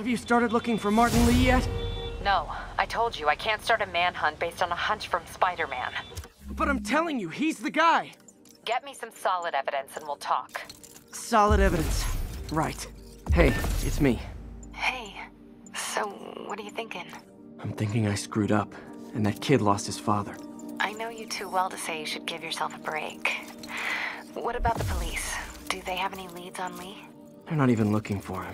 Have you started looking for Martin Lee yet? No, I told you I can't start a manhunt based on a hunch from Spider-Man. But I'm telling you, he's the guy! Get me some solid evidence and we'll talk. Solid evidence. Right. Hey, it's me. Hey, so what are you thinking? I'm thinking I screwed up, and that kid lost his father. I know you too well to say you should give yourself a break. What about the police? Do they have any leads on Lee? They're not even looking for him.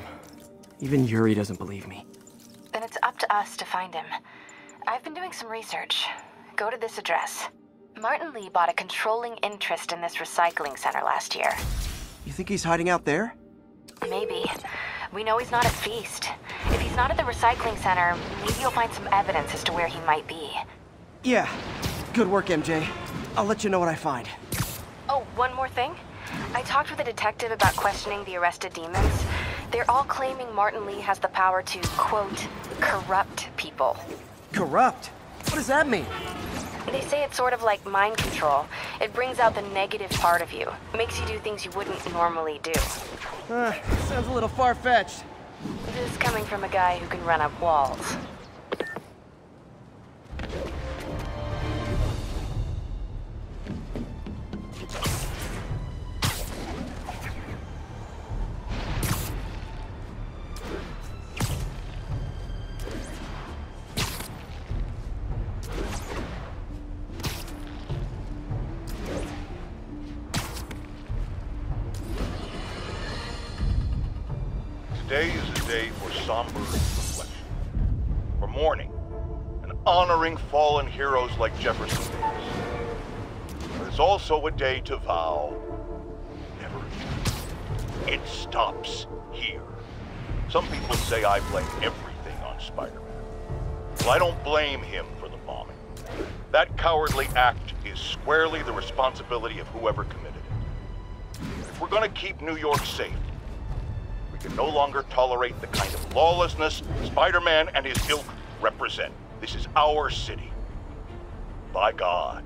Even Yuri doesn't believe me. Then it's up to us to find him. I've been doing some research. Go to this address. Martin Lee bought a controlling interest in this recycling center last year. You think he's hiding out there? Maybe. We know he's not at Feast. If he's not at the recycling center, maybe you'll find some evidence as to where he might be. Yeah. Good work, MJ. I'll let you know what I find. Oh, one more thing. I talked with a detective about questioning the arrested demons. They're all claiming Martin Lee has the power to, quote, corrupt people. Corrupt? What does that mean? They say it's sort of like mind control. It brings out the negative part of you. Makes you do things you wouldn't normally do. Sounds a little far-fetched. This is coming from a guy who can run up walls. Today is a day for somber reflection, for mourning, and honoring fallen heroes like Jefferson Davis. But it's also a day to vow, never again. It stops here. Some people say I blame everything on Spider-Man. Well, I don't blame him for the bombing. That cowardly act is squarely the responsibility of whoever committed it. If we're gonna keep New York safe, we can no longer tolerate the kind of lawlessness Spider-Man and his ilk represent. This is our city. By God,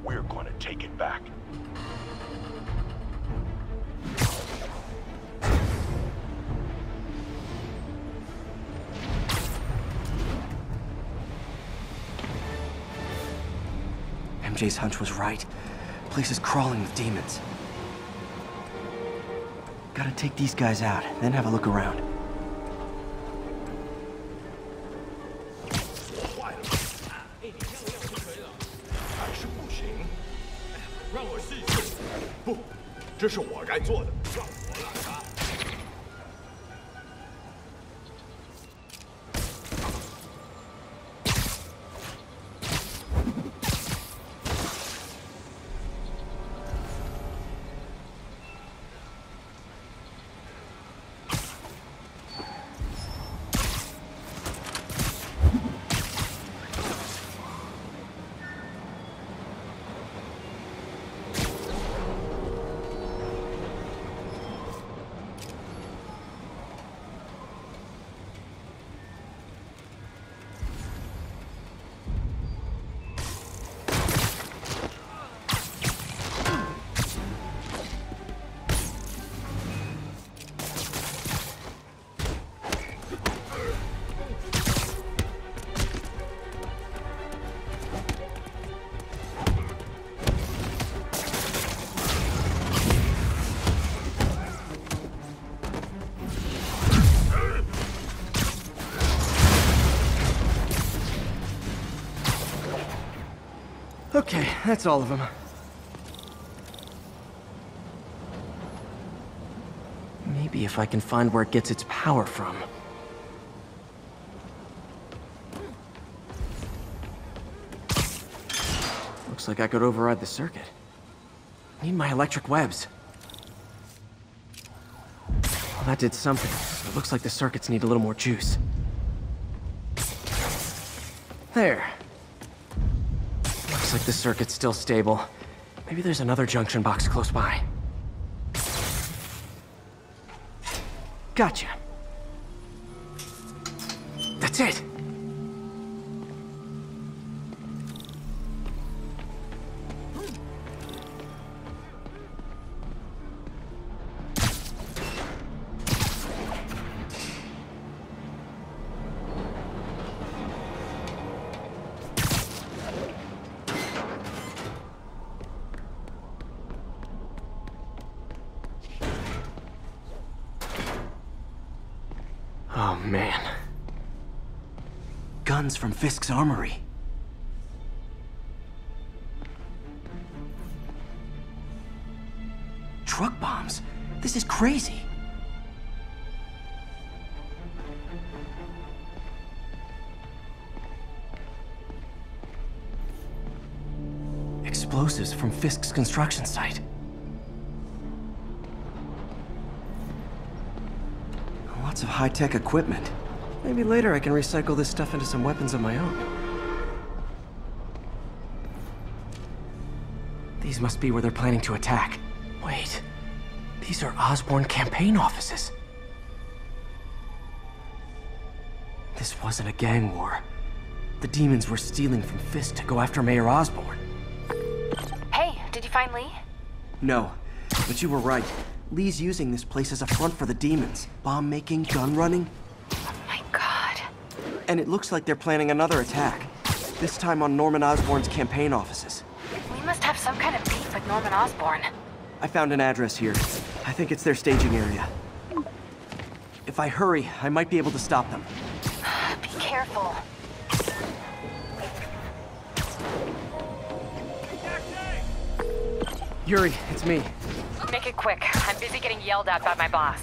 we're going to take it back. MJ's hunch was right. The place is crawling with demons. Gotta take these guys out, then have a look around. Okay, that's all of them. Maybe if I can find where it gets its power from. Looks like I could override the circuit. Need my electric webs. Well, that did something. It looks like the circuits need a little more juice. There. Looks like the circuit's still stable. Maybe there's another junction box close by. Gotcha. That's it. Oh, man. Guns from Fisk's armory. Truck bombs? This is crazy. Explosives from Fisk's construction site. Lots of high-tech equipment. Maybe later I can recycle this stuff into some weapons of my own. These must be where they're planning to attack. Wait, these are Osborn campaign offices. This wasn't a gang war. The demons were stealing from Fisk to go after Mayor Osborn. Hey, did you find Lee? No, but you were right. Lee's using this place as a front for the demons. Bomb-making, gun-running. Oh my god. And it looks like they're planning another attack. This time on Norman Osborn's campaign offices. We must have some kind of beef with Norman Osborn. I found an address here. I think it's their staging area. If I hurry, I might be able to stop them. Be careful. Yuri, it's me. Make it quick. I'm busy getting yelled at by my boss.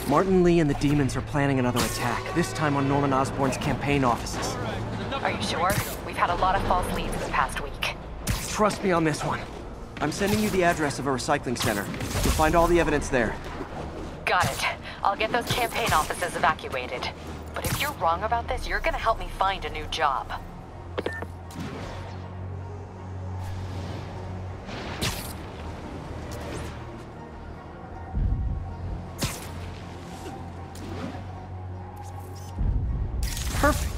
Martin Lee and the demons are planning another attack, this time on Norman Osborn's campaign offices. Are you sure? We've had a lot of false leads this past week. Trust me on this one. I'm sending you the address of a recycling center. You'll find all the evidence there. Got it. I'll get those campaign offices evacuated. But if you're wrong about this, you're gonna help me find a new job. Perfect.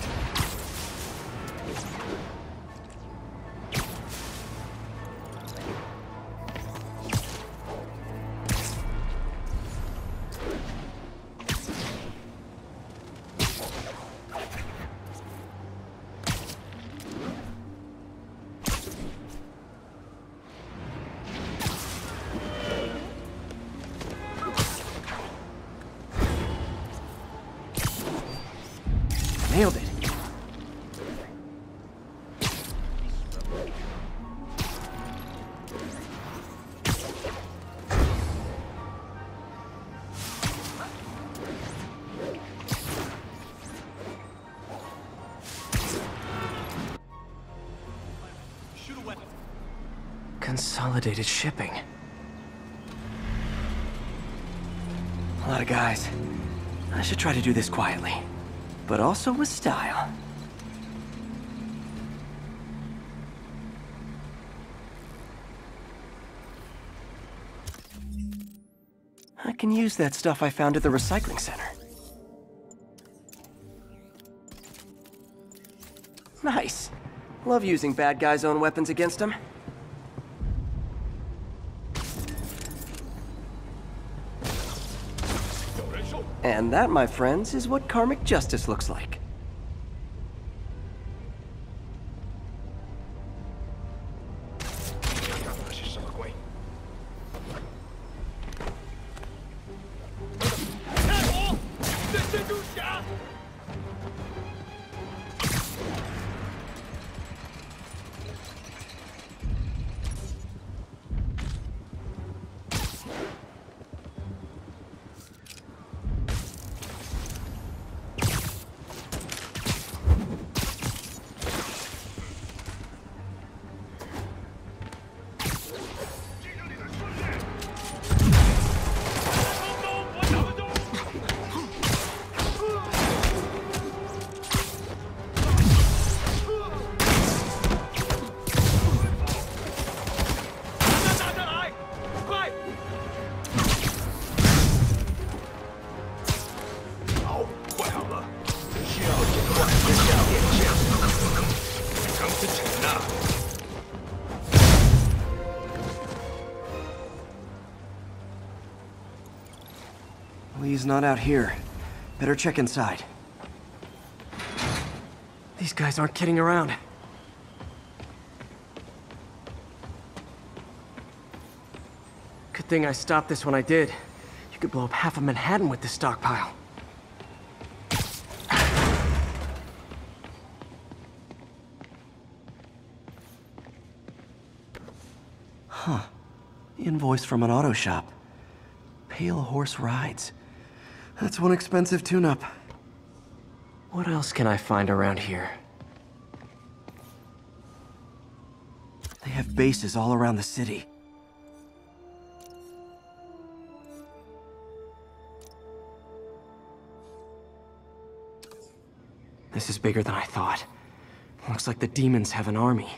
Nailed it. Consolidated shipping. A lot of guys. I should try to do this quietly, but also with style. I can use that stuff I found at the recycling center. Nice. Love using bad guys' own weapons against them. And that, my friends, is what karmic justice looks like. Lee's not out here. Better check inside. These guys aren't kidding around. Good thing I stopped this when I did. You could blow up half of Manhattan with this stockpile. Invoice from an auto shop. Pale Horse Rides. That's one expensive tune-up. What else can I find around here? They have bases all around the city. This is bigger than I thought. Looks like the demons have an army.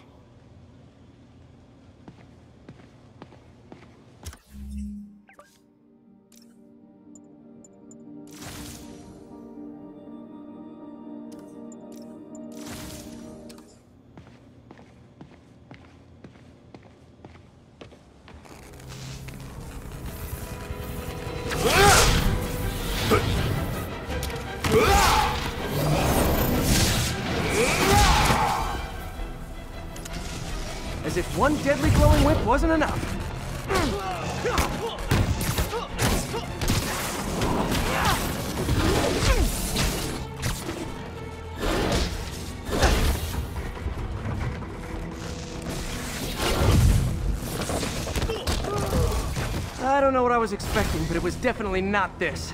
As if one deadly glowing whip wasn't enough. I don't know what I was expecting, but it was definitely not this.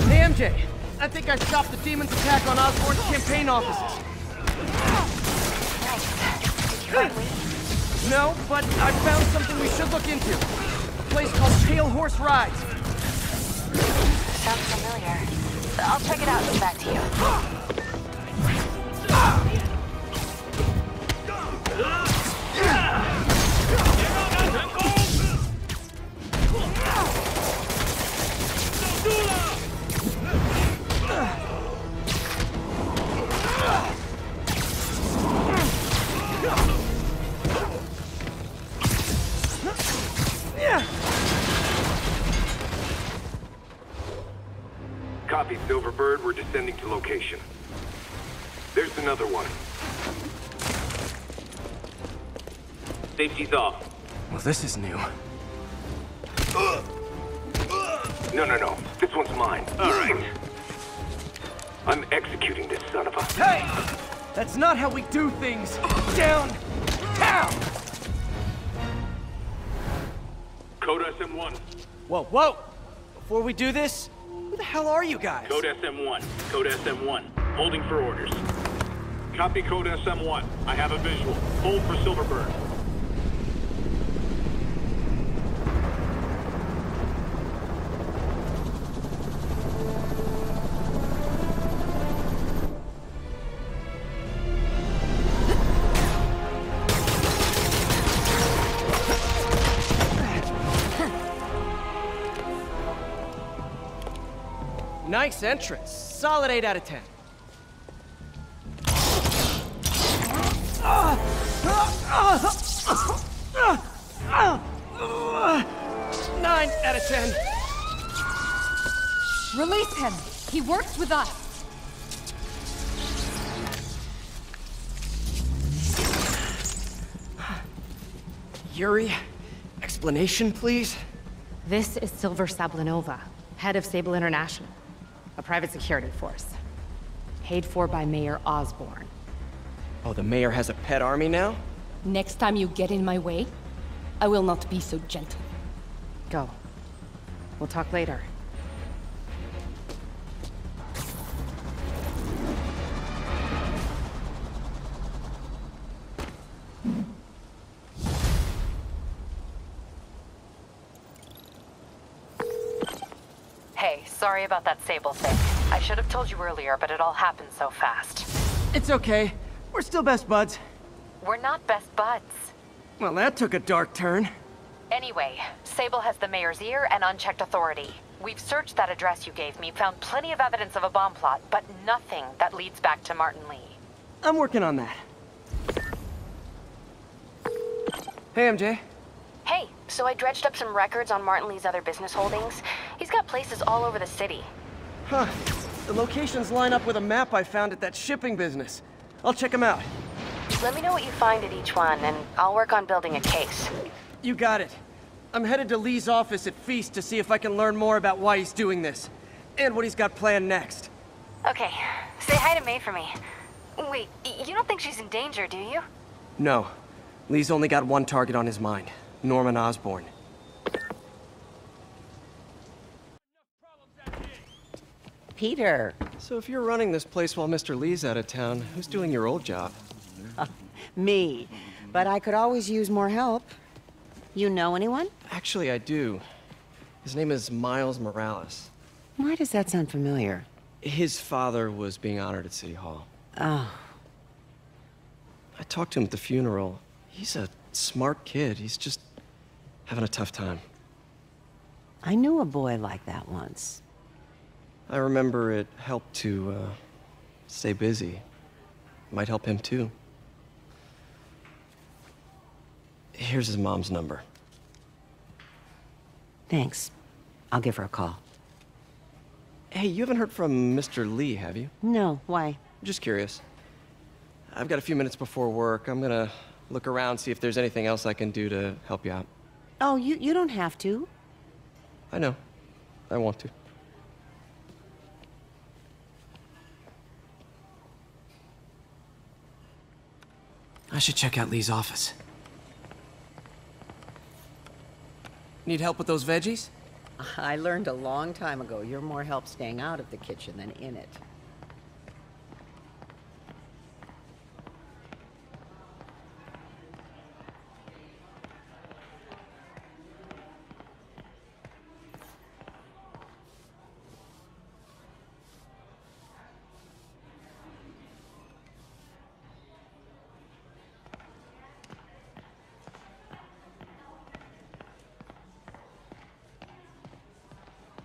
Hey, MJ. I think I stopped the demon's attack on Osborn's campaign offices. Nice. Did you find Lee? No, but I found something we should look into. A place called Pale Horse Rides. Sounds familiar. I'll check it out and get back to you. Copy, Silverbird. We're descending to location. There's another one. Safety's off. Well, this is new. No. This one's mine. All right. I'm executing this son of a... Hey! That's not how we do things! Downtown! Code SM1. Whoa! Before we do this, who the hell are you guys? Code SM1. Code SM1. Holding for orders. Copy Code SM1. I have a visual. Hold for Silverbird. Nice entrance. Solid 8 out of 10. 9 out of 10. Release him. He works with us. Yuri, explanation, please? This is Silver Sablinova, head of Sable International, a private security force. Paid for by Mayor Osborn. Oh, the mayor has a pet army now? Next time you get in my way, I will not be so gentle. Go. We'll talk later. Hey, sorry about that Sable thing. I should have told you earlier, but it all happened so fast. It's okay. We're still best buds. We're not best buds. Well, that took a dark turn. Anyway, Sable has the mayor's ear and unchecked authority. We've searched that address you gave me, found plenty of evidence of a bomb plot, but nothing that leads back to Martin Lee. I'm working on that. Hey, MJ. Hey, so I dredged up some records on Martin Lee's other business holdings. He's got places all over the city. Huh. The locations line up with a map I found at that shipping business. I'll check them out. Let me know what you find at each one, and I'll work on building a case. You got it. I'm headed to Lee's office at Feast to see if I can learn more about why he's doing this. And what he's got planned next. Okay, say hi to May for me. Wait, you don't think she's in danger, do you? No. Lee's only got one target on his mind. Norman Osborn. Peter. So if you're running this place while Mr. Lee's out of town, who's doing your old job? Me. But I could always use more help. You know anyone? Actually, I do. His name is Miles Morales. Why does that sound familiar? His father was being honored at City Hall. Oh. I talked to him at the funeral. He's a smart kid. He's just having a tough time. I knew a boy like that once. I remember it helped to, stay busy. Might help him too. Here's his mom's number. Thanks. I'll give her a call. Hey, you haven't heard from Mr. Lee, have you? No, why? Just curious. I've got a few minutes before work. I'm gonna look around, see if there's anything else I can do to help you out. Oh, you don't have to. I know. I want to. I should check out Lee's office. Need help with those veggies? I learned a long time ago you're more help staying out of the kitchen than in it.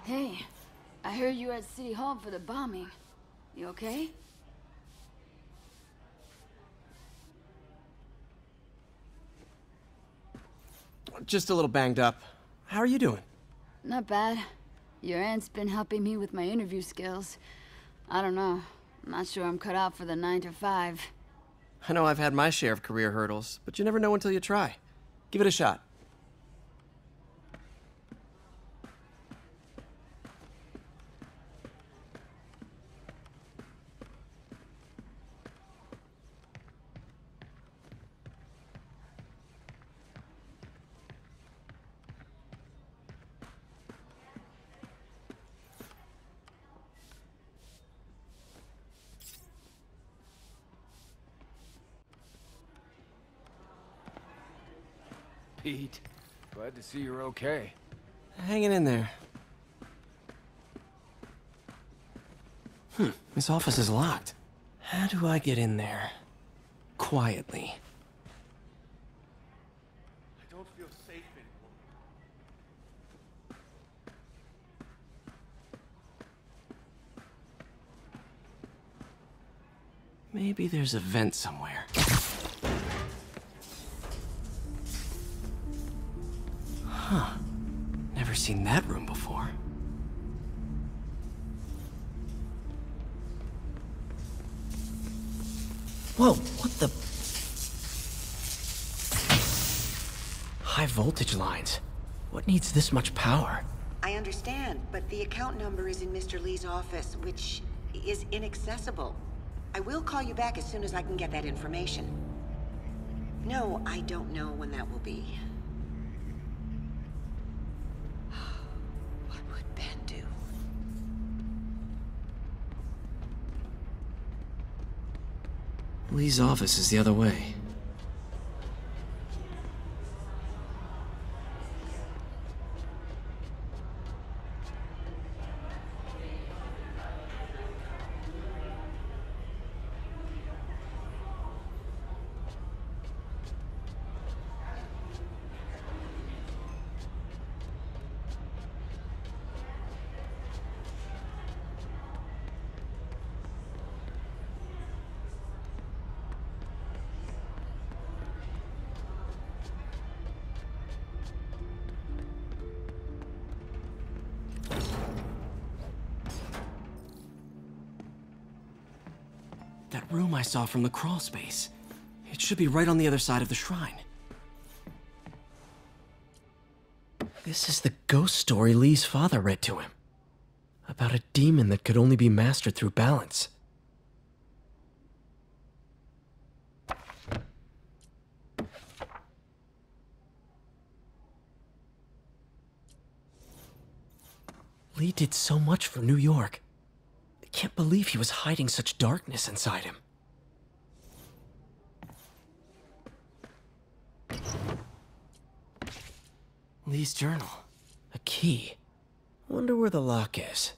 Hey, I heard you were at City Hall for the bombing. You okay? Just a little banged up. How are you doing? Not bad. Your aunt's been helping me with my interview skills. I don't know. I'm not sure I'm cut out for the 9 to 5. I know I've had my share of career hurdles, but you never know until you try. Give it a shot. Pete, glad to see you're okay. Hanging in there. His office is locked. How do I get in there? Quietly. I don't feel safe anymore. Maybe there's a vent somewhere. Huh. Never seen that room before. Whoa, what the? High voltage lines. What needs this much power? I understand, but the account number is in Mr. Lee's office, which is inaccessible. I will call you back as soon as I can get that information. No, I don't know when that will be. What would Ben do? Lee's office is the other way. That room I saw from the crawl space. It should be right on the other side of the shrine. This is the ghost story Lee's father read to him. About a demon that could only be mastered through balance. Lee did so much for New York. I can't believe he was hiding such darkness inside him. Lee's journal. A key. Wonder where the lock is.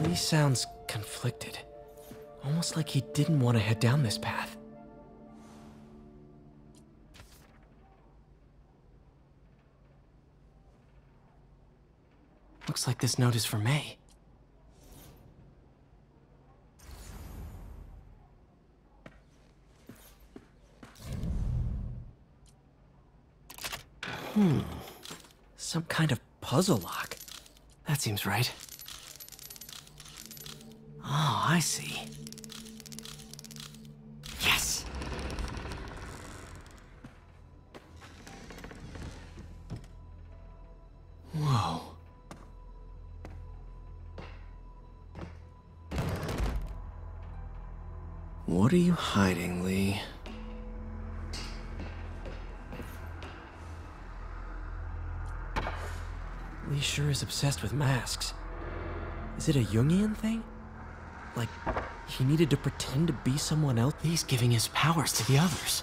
Lee sounds conflicted. Almost like he didn't want to head down this path. Looks like this note is for May. Some kind of puzzle lock. That seems right. Oh, I see. Yes! Whoa. What are you hiding, Lee? Lee sure is obsessed with masks. Is it a Jungian thing? Like, he needed to pretend to be someone else? He's giving his powers to the others.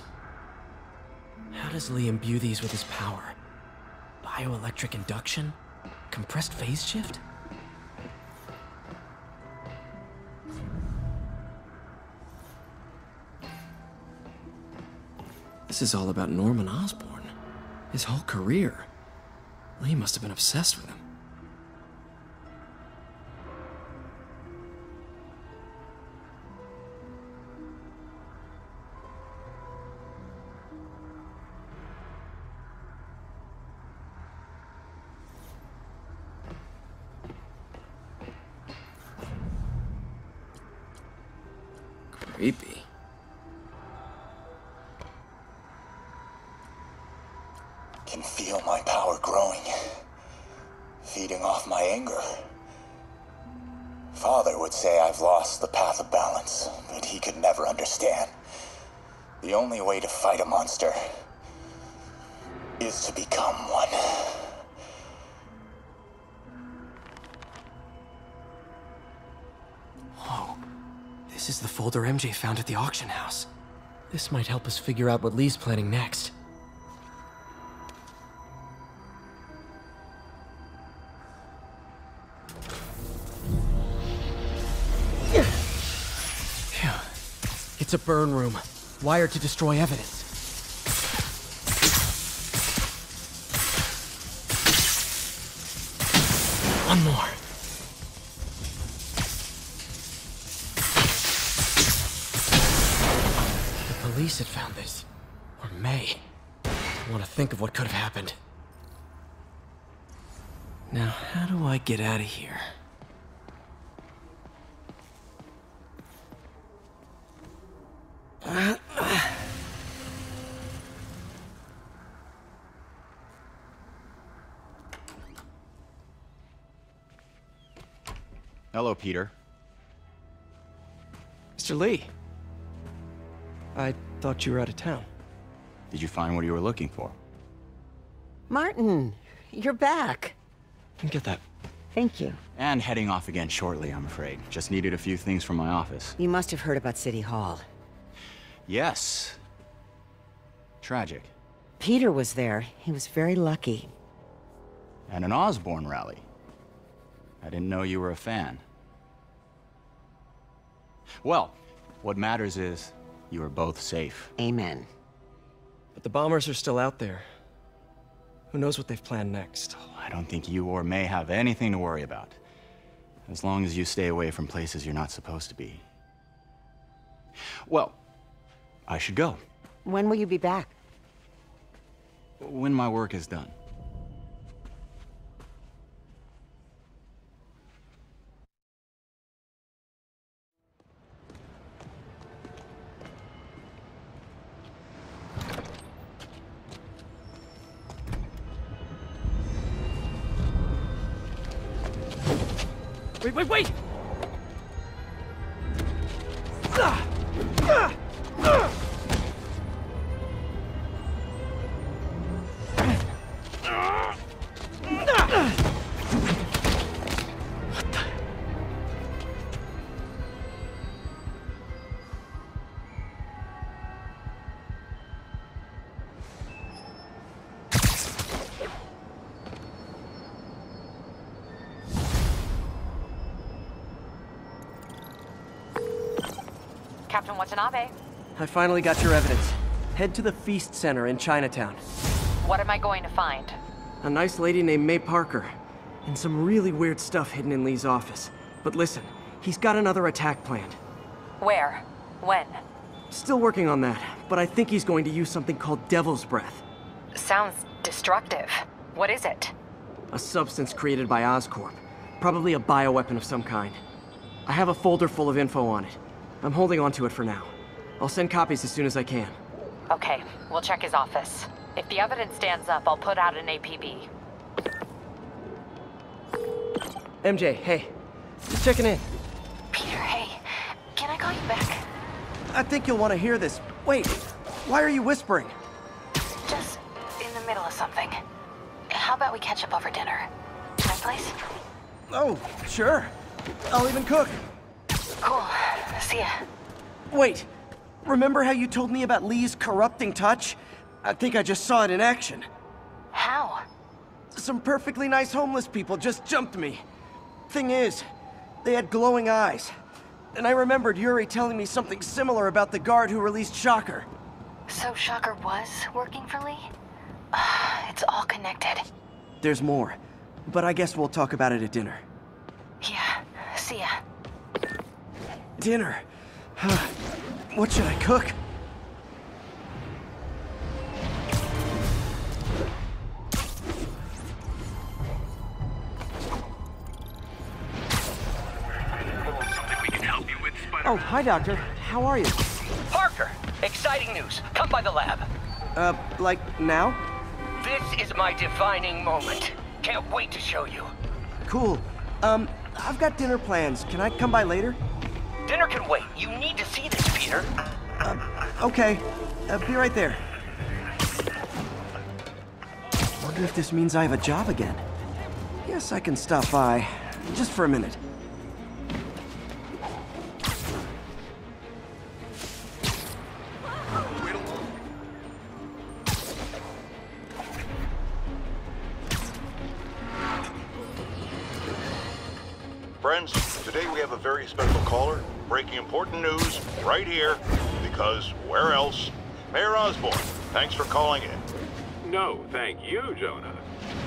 How does Lee imbue these with his power? Bioelectric induction? Compressed phase shift? This is all about Norman Osborn. His whole career. Lee must have been obsessed with him. Creepy. Can feel my power growing, feeding off my anger. Father would say I've lost the path of balance, but he could never understand. The only way to fight a monster is to become one. Whoa. This is the folder MJ found at the auction house. This might help us figure out what Lee's planning next. Phew. It's a burn room, wired to destroy evidence. One more. The police had found this. Or May. I want to think of what could have happened. Now, how do I get out of here? Hello, Peter. Mr. Lee. I thought you were out of town. Did you find what you were looking for? Martin, you're back. Get that. Thank you. And heading off again shortly, I'm afraid. Just needed a few things from my office. You must have heard about City Hall. Yes. Tragic. Peter was there. He was very lucky. And an Osborn rally. I didn't know you were a fan. Well, what matters is you are both safe. Amen. But the bombers are still out there. Who knows what they've planned next? I don't think you or May have anything to worry about. As long as you stay away from places you're not supposed to be. Well, I should go. When will you be back? When my work is done. Wait! Captain Watanabe. I finally got your evidence. Head to the Feast Center in Chinatown. What am I going to find? A nice lady named May Parker, and some really weird stuff hidden in Lee's office. But listen, he's got another attack planned. Where? When? Still working on that, but I think he's going to use something called Devil's Breath. Sounds destructive. What is it? A substance created by Oscorp. Probably a bioweapon of some kind. I have a folder full of info on it. I'm holding on to it for now. I'll send copies as soon as I can. Okay, we'll check his office. If the evidence stands up, I'll put out an APB. MJ, hey. Just checking in. Peter, hey. Can I call you back? I think you'll want to hear this. Wait, why are you whispering? Just in the middle of something. How about we catch up over dinner? My place? Oh, sure. I'll even cook. Cool. See ya. Wait, remember how you told me about Lee's corrupting touch? I think I just saw it in action. How? Some perfectly nice homeless people just jumped me. Thing is, they had glowing eyes. And I remembered Yuri telling me something similar about the guard who released Shocker. So Shocker was working for Lee? It's all connected. There's more, but I guess we'll talk about it at dinner. Yeah, see ya. Dinner? What should I cook? Oh, hi, Doctor. How are you? Parker! Exciting news. Come by the lab. Like now? This is my defining moment. Can't wait to show you. Cool. I've got dinner plans. Can I come by later? Dinner can wait. You need to see this, Peter. Okay. Be right there. Wonder if this means I have a job again. Guess I can stop by. Just for a minute. Friends, today we have a very special caller, breaking important news right here, because where else? Mayor Osborn, thanks for calling in. No, thank you, Jonah.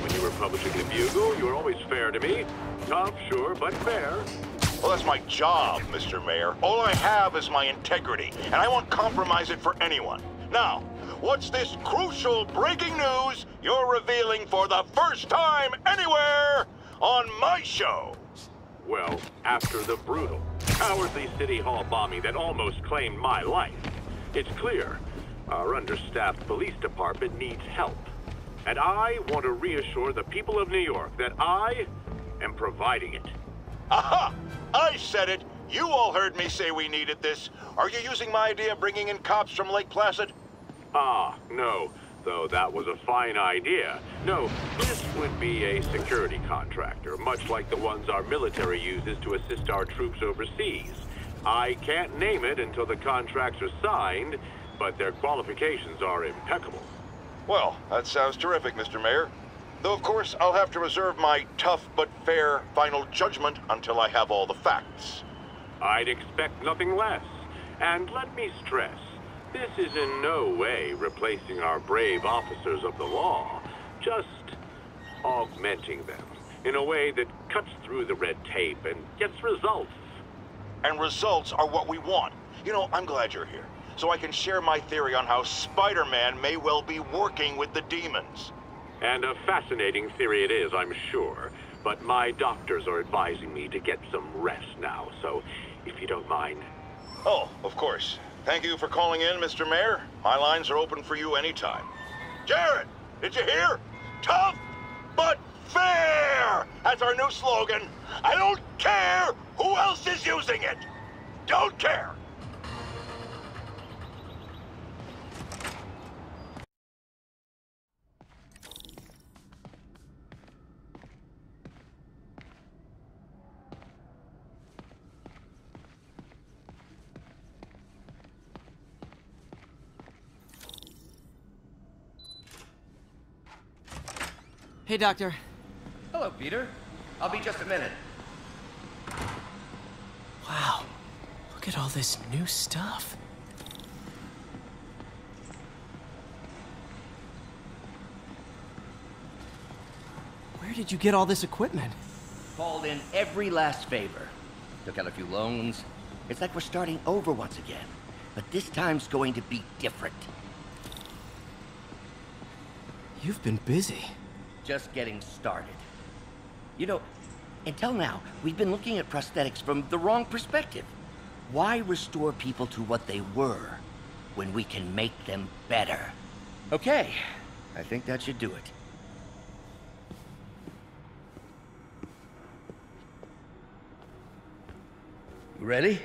When you were publishing the Bugle, you were always fair to me. Tough, sure, but fair. Well, that's my job, Mr. Mayor. All I have is my integrity, and I won't compromise it for anyone. Now, what's this crucial breaking news you're revealing for the first time anywhere on my show? Well, after the brutal, cowardly City Hall bombing that almost claimed my life, it's clear our understaffed police department needs help. And I want to reassure the people of New York that I am providing it. Aha! I said it! You all heard me say we needed this. Are you using my idea of bringing in cops from Lake Placid? No. Though that was a fine idea. No, this would be a security contractor, much like the ones our military uses to assist our troops overseas. I can't name it until the contracts are signed, but their qualifications are impeccable. Well, that sounds terrific, Mr. Mayor. Though, of course, I'll have to reserve my tough but fair final judgment until I have all the facts. I'd expect nothing less. And let me stress, this is in no way replacing our brave officers of the law, just augmenting them in a way that cuts through the red tape and gets results. And results are what we want. You know, I'm glad you're here, so I can share my theory on how Spider-Man may well be working with the demons. And a fascinating theory it is, I'm sure. But my doctors are advising me to get some rest now, so if you don't mind. Oh, of course. Thank you for calling in, Mr. Mayor. My lines are open for you anytime. Jared, did you hear? Tough, but fair! That's our new slogan. I don't care who else is using it. Don't care. Hey, Doctor. Hello, Peter. I'll be just a minute. Wow. Look Look at all this new stuff. Where did you get all this equipment? Called in every last favor. Took out a few loans. It's like we're starting over once again. But this time's going to be different. You've been busy. Just getting started. You know, until now, we've been looking at prosthetics from the wrong perspective. Why restore people to what they were when we can make them better? Okay, I think that should do it. You ready?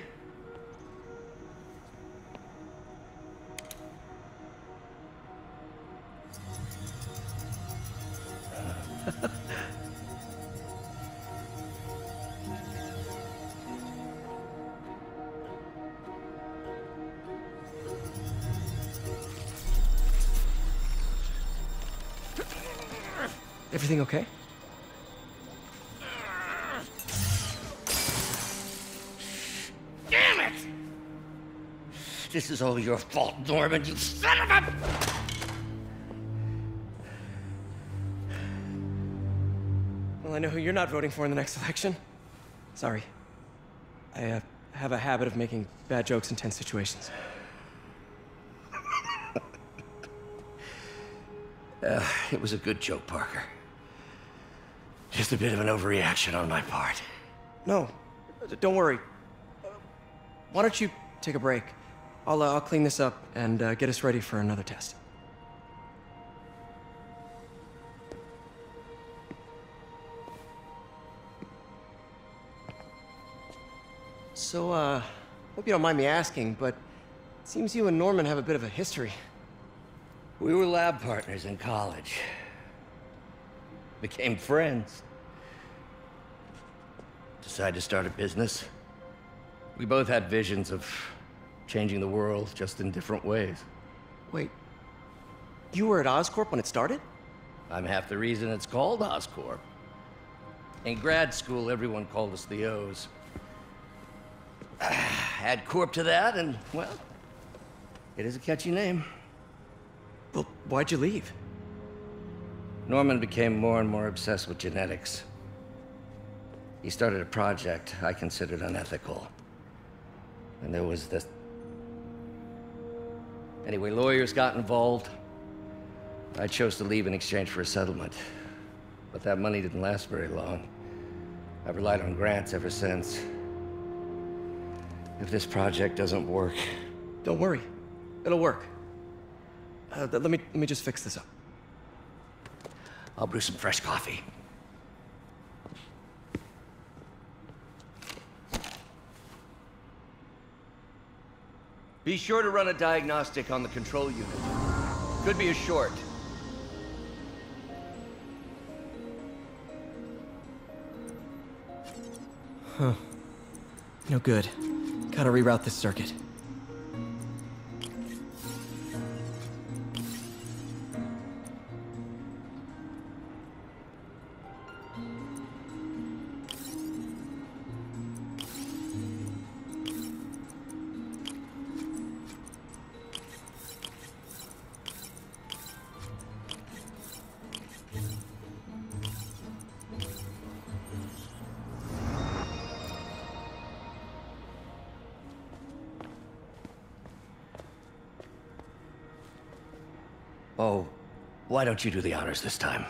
Everything okay? Damn it! This is all your fault, Norman, you son of a... Well, I know who you're not voting for in the next election. Sorry. I have a habit of making bad jokes in tense situations. It was a good joke, Parker. Just a bit of an overreaction on my part. No, don't worry. Why don't you take a break? I'll clean this up and get us ready for another test. So, hope you don't mind me asking, but it seems you and Norman have a bit of a history. We were lab partners in college. Became friends. Decided to start a business. We both had visions of changing the world, just in different ways. Wait, you were at Oscorp when it started? I'm half the reason it's called Oscorp. In grad school, everyone called us the O's. Add Corp to that, and, well, it is a catchy name. Well, why'd you leave? Norman became more and more obsessed with genetics. He started a project I considered unethical. And there was this... Anyway, lawyers got involved. I chose to leave in exchange for a settlement. But that money didn't last very long. I've relied on grants ever since. If this project doesn't work... Don't worry. It'll work. Let me just fix this up. I'll brew some fresh coffee. Be sure to run a diagnostic on the control unit. Could be a short. Huh. No good. Gotta reroute this circuit. Oh, why don't you do the honors this time?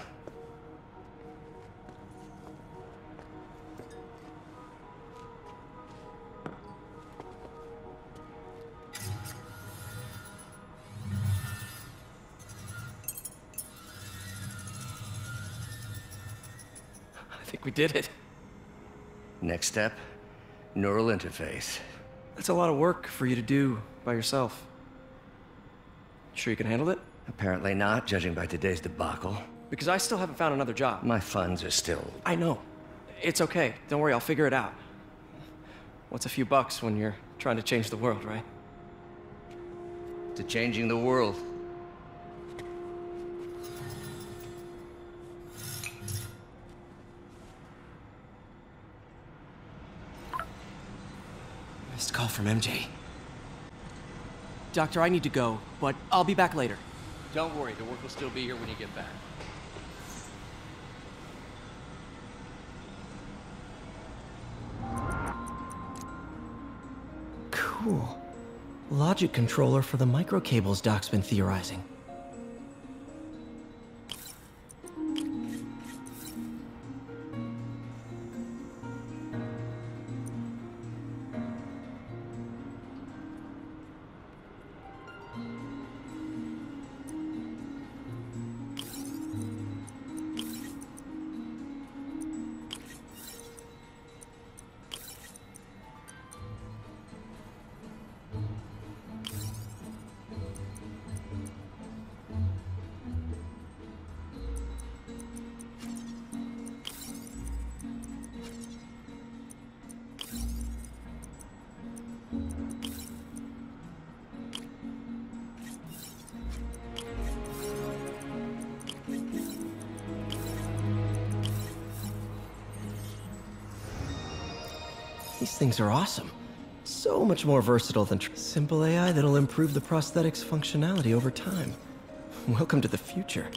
I think we did it. Next step, neural interface. That's a lot of work for you to do by yourself. Sure you can handle it? Apparently not, judging by today's debacle. Because I still haven't found another job. My funds are still... I know. It's okay. Don't worry, I'll figure it out. What's a few bucks when you're trying to change the world, right? To changing the world. Missed call from MJ. Doctor, I need to go, but I'll be back later. Don't worry, the work will still be here when you get back. Cool. Logic controller for the microcables Doc's been theorizing. These things are awesome. So much more versatile than simple AI that'll improve the prosthetic's functionality over time. Welcome to the future.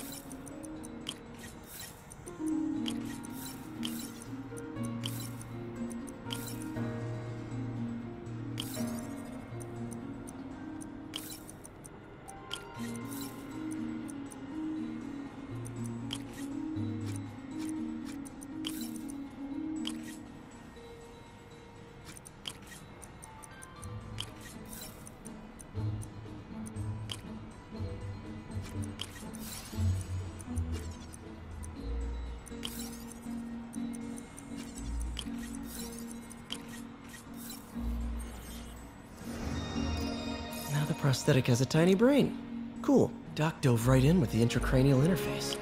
Prosthetic has a tiny brain. Cool. Doc dove right in with the intracranial interface.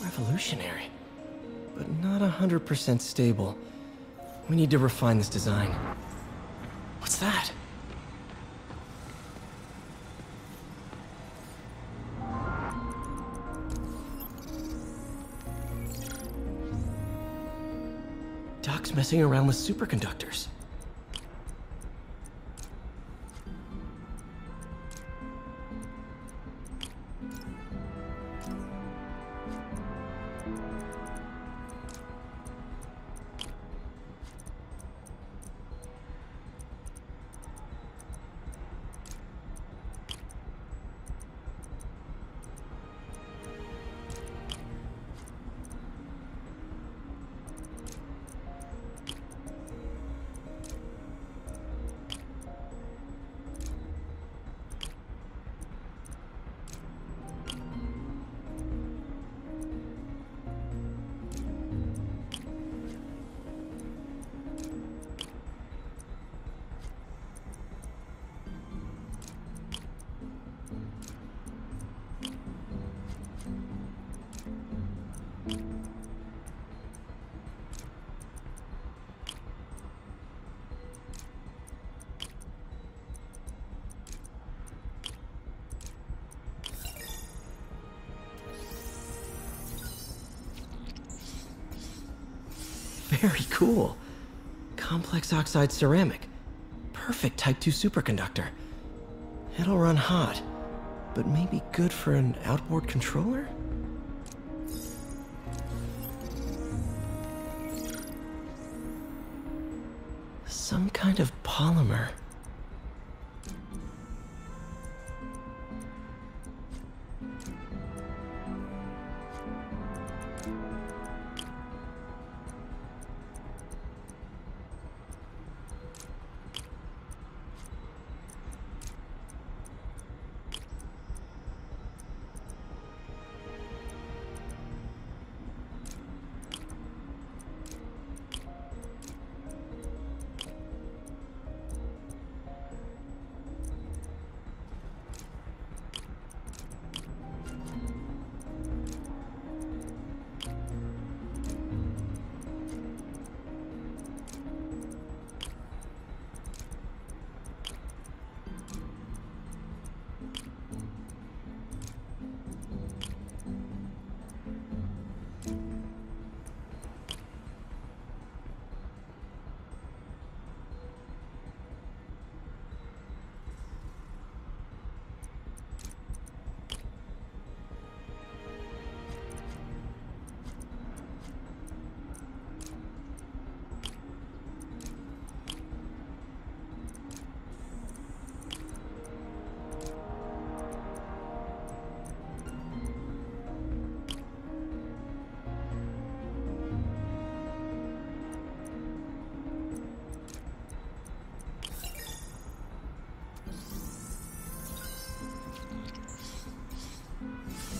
Revolutionary, but not 100% stable. We need to refine this design. What's that? Doc's messing around with superconductors. Very cool. Complex oxide ceramic. Perfect Type 2 superconductor. It'll run hot. but maybe good for an outboard controller? Some kind of polymer.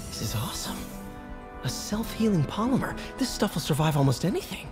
This is awesome. A self-healing polymer. This stuff will survive almost anything.